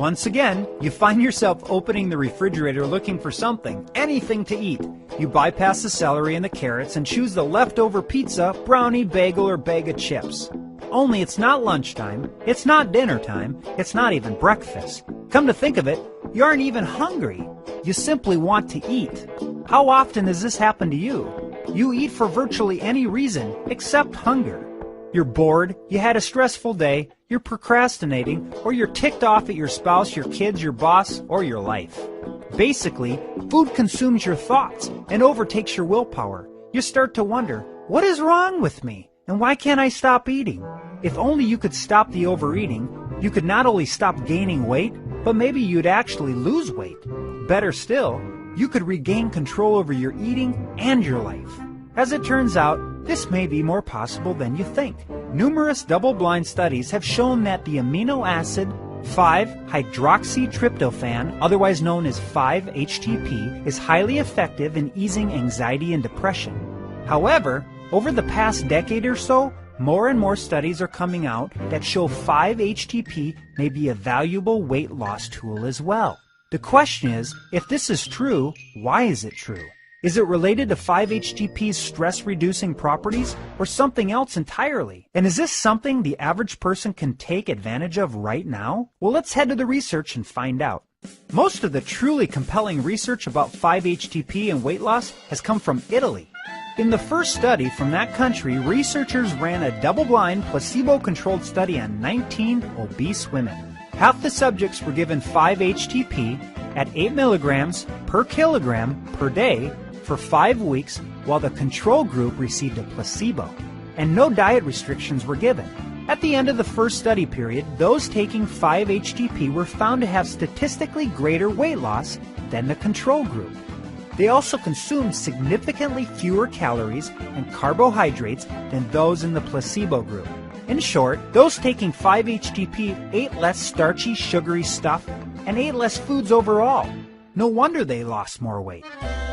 Once again, you find yourself opening the refrigerator looking for something, anything to eat. You bypass the celery and the carrots and choose the leftover pizza, brownie, bagel, or bag of chips. Only it's not lunchtime, it's not dinner time, it's not even breakfast. Come to think of it, you aren't even hungry. You simply want to eat. How often does this happen to you? You eat for virtually any reason except hunger. You're bored, you had a stressful day, you're procrastinating, or you're ticked off at your spouse, your kids, your boss, or your life. Basically, food consumes your thoughts and overtakes your willpower. You start to wonder, what is wrong with me? And why can't I stop eating? If only you could stop the overeating, you could not only stop gaining weight, but maybe you'd actually lose weight. Better still, you could regain control over your eating and your life. As it turns out, this may be more possible than you think. Numerous double-blind studies have shown that the amino acid 5-hydroxytryptophan, otherwise known as 5-HTP, is highly effective in easing anxiety and depression. However, over the past decade or so, more and more studies are coming out that show 5-HTP may be a valuable weight loss tool as well. The question is, if this is true, why is it true? Is it related to 5-HTP's stress-reducing properties or something else entirely? And is this something the average person can take advantage of right now? Well, let's head to the research and find out. Most of the truly compelling research about 5-HTP and weight loss has come from Italy. In the first study from that country, researchers ran a double-blind, placebo-controlled study on 19 obese women. Half the subjects were given 5-HTP at 8 milligrams per kilogram per day for 5 weeks, while the control group received a placebo, and no diet restrictions were given. At the end of the first study period, those taking 5-HTP were found to have statistically greater weight loss than the control group. They also consumed significantly fewer calories and carbohydrates than those in the placebo group. In short, those taking 5-HTP ate less starchy, sugary stuff and ate less foods overall. No wonder they lost more weight.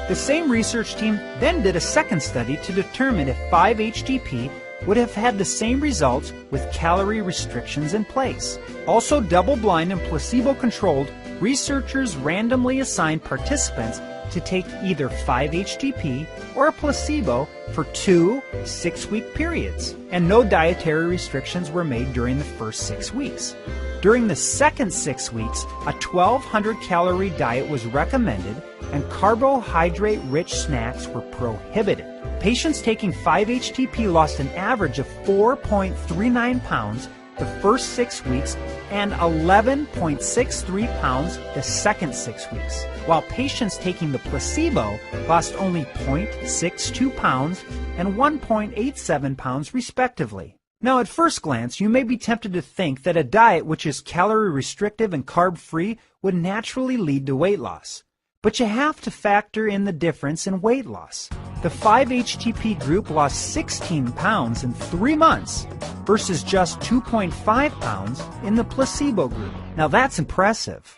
The same research team then did a second study to determine if 5-HTP would have had the same results with calorie restrictions in place. Also double-blind and placebo-controlled, researchers randomly assigned participants to take either 5-HTP or a placebo for 2 6-week periods, and no dietary restrictions were made during the first 6 weeks. During the second 6 weeks, a 1,200-calorie diet was recommended and carbohydrate-rich snacks were prohibited. Patients taking 5-HTP lost an average of 4.39 pounds the first 6 weeks and 11.63 pounds the second 6 weeks, while patients taking the placebo lost only 0.62 pounds and 1.87 pounds respectively. Now, at first glance, you may be tempted to think that a diet which is calorie restrictive and carb-free would naturally lead to weight loss. But you have to factor in the difference in weight loss. The 5-HTP group lost 16 pounds in 3 months versus just 2.5 pounds in the placebo group. Now that's impressive.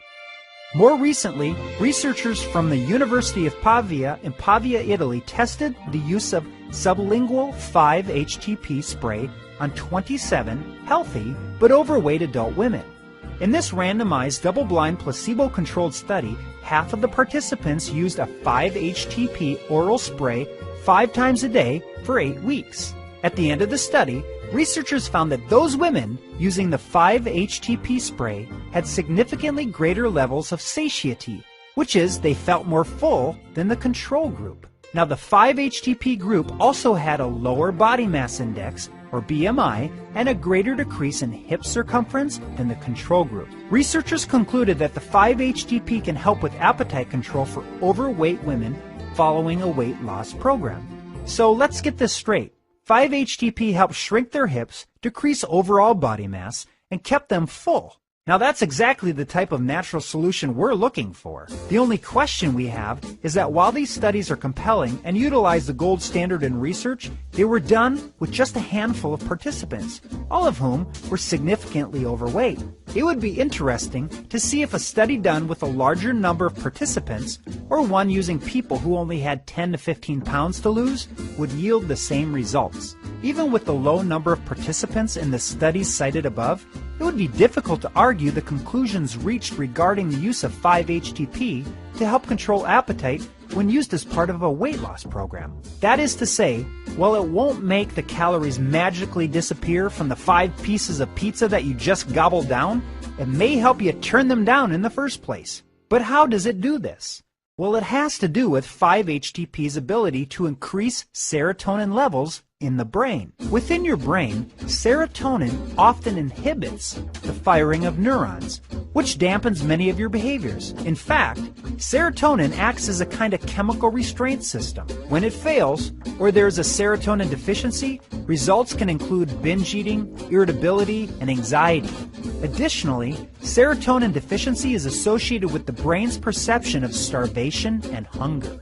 More recently, researchers from the University of Pavia in Pavia, Italy tested the use of sublingual 5-HTP spray on 27 healthy but overweight adult women. In this randomized double-blind placebo-controlled study, half of the participants used a 5-HTP oral spray 5 times a day for 8 weeks. At the end of the study, researchers found that those women using the 5-HTP spray had significantly greater levels of satiety, which is they felt more full than the control group. Now, the 5-HTP group also had a lower body mass index, or BMI, and a greater decrease in hip circumference than the control group. Researchers concluded that the 5-HTP can help with appetite control for overweight women following a weight loss program. So let's get this straight. 5-HTP helped shrink their hips, decrease overall body mass, and kept them full. Now that's exactly the type of natural solution we're looking for. The only question we have is that while these studies are compelling and utilize the gold standard in research, they were done with just a handful of participants, all of whom were significantly overweight. It would be interesting to see if a study done with a larger number of participants, or one using people who only had 10 to 15 pounds to lose, would yield the same results. Even with the low number of participants in the studies cited above, it it would be difficult to argue the conclusions reached regarding the use of 5-HTP to help control appetite when used as part of a weight loss program. That is to say, while it won't make the calories magically disappear from the 5 pieces of pizza that you just gobbled down, it may help you turn them down in the first place. But how does it do this? Well, it has to do with 5-HTP's ability to increase serotonin levels in the brain. Within your brain, serotonin often inhibits the firing of neurons, which dampens many of your behaviors. In fact, serotonin acts as a kind of chemical restraint system. When it fails, or there's a serotonin deficiency, results can include binge eating, irritability, and anxiety. Additionally, serotonin deficiency is associated with the brain's perception of starvation and hunger.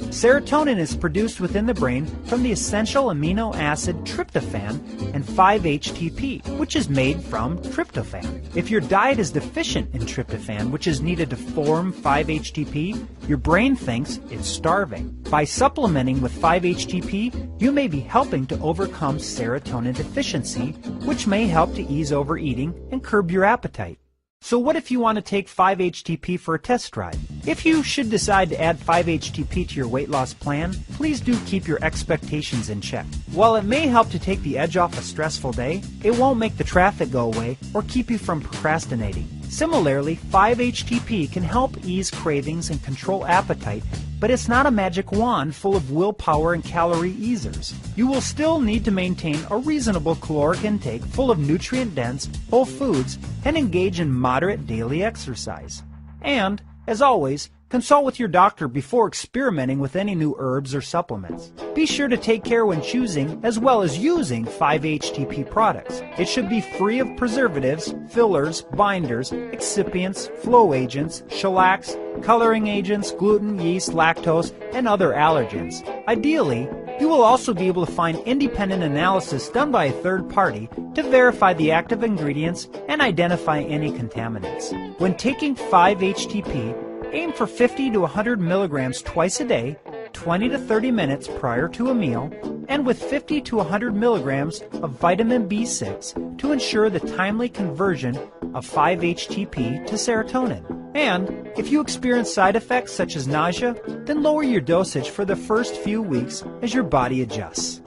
Serotonin is produced within the brain from the essential amino acid tryptophan and 5-HTP, which is made from tryptophan. If your diet is deficient in tryptophan, which is needed to form 5-HTP, your brain thinks it's starving. By supplementing with 5-HTP, you may be helping to overcome serotonin deficiency, which may help to ease overeating and curb your appetite. So what if you want to take 5-HTP for a test drive? If you should decide to add 5-HTP to your weight loss plan, please do keep your expectations in check. While it may help to take the edge off a stressful day, it won't make the traffic go away or keep you from procrastinating. Similarly, 5-HTP can help ease cravings and control appetite, but it's not a magic wand full of willpower and calorie easers. You will still need to maintain a reasonable caloric intake full of nutrient-dense, whole foods, and engage in moderate daily exercise. And, as always, consult with your doctor before experimenting with any new herbs or supplements. Be sure to take care when choosing as well as using 5-HTP products. It should be free of preservatives, fillers, binders, excipients, flow agents, shellacs, coloring agents, gluten, yeast, lactose, and other allergens. Ideally, you will also be able to find independent analysis done by a third party to verify the active ingredients and identify any contaminants. When taking 5-HTP, aim for 50 to 100 milligrams twice a day, 20 to 30 minutes prior to a meal, and with 50 to 100 milligrams of vitamin B6 to ensure the timely conversion of 5-HTP to serotonin. And if you experience side effects such as nausea, then lower your dosage for the first few weeks as your body adjusts.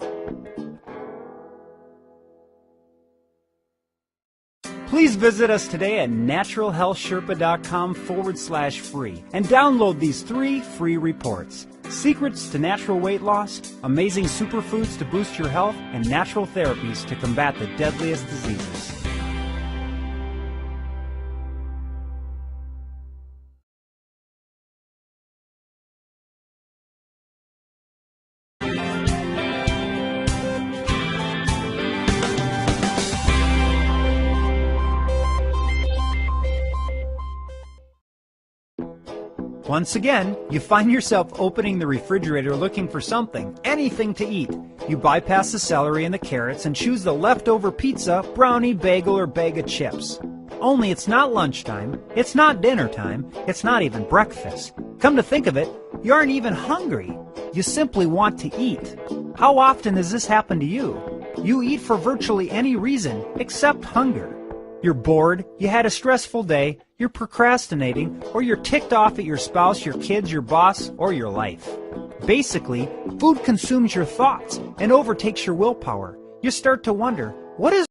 Please visit us today at naturalhealthsherpa.com/free and download these 3 free reports. Secrets to natural weight loss, amazing superfoods to boost your health, and natural therapies to combat the deadliest diseases. Once again, you find yourself opening the refrigerator looking for something, anything to eat. You bypass the celery and the carrots and choose the leftover pizza, brownie, bagel, or bag of chips. Only it's not lunchtime, it's not dinner time, it's not even breakfast. Come to think of it, you aren't even hungry. You simply want to eat. How often does this happen to you? You eat for virtually any reason except hunger. You're bored, you had a stressful day, you're procrastinating, or you're ticked off at your spouse, your kids, your boss, or your life. Basically, food consumes your thoughts and overtakes your willpower. You start to wonder, what is